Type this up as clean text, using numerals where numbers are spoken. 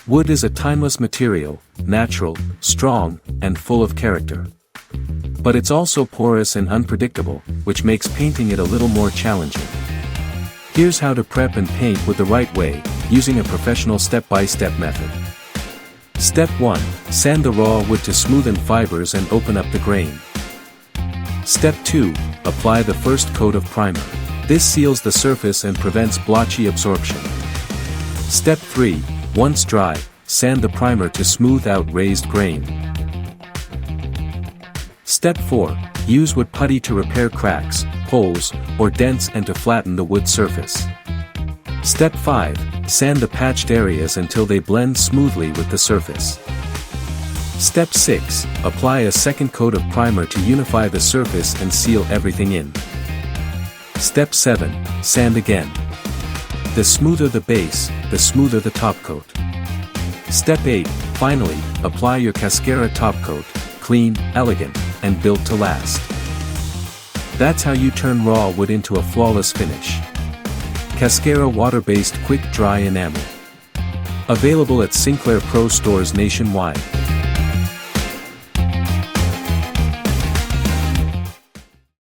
Wood is a timeless material, natural, strong, and full of character. But it's also porous and unpredictable, which makes painting it a little more challenging. Here's how to prep and paint wood the right way, using a professional step-by-step method. Step 1. Sand the raw wood to smoothen fibers and open up the grain. Step 2. Apply the first coat of primer. This seals the surface and prevents blotchy absorption. Step 3. Once dry, sand the primer to smooth out raised grain. Step 4. Use wood putty to repair cracks, holes, or dents and to flatten the wood surface. Step 5. Sand the patched areas until they blend smoothly with the surface. Step 6. Apply a second coat of primer to unify the surface and seal everything in. Step 7. Sand again. The smoother the base, the smoother the top coat. Step 8. Finally, apply your Cascara top coat, clean, elegant, and built to last. That's how you turn raw wood into a flawless finish. Cascara water-based quick dry enamel. Available at SINCLAIR Pro stores nationwide.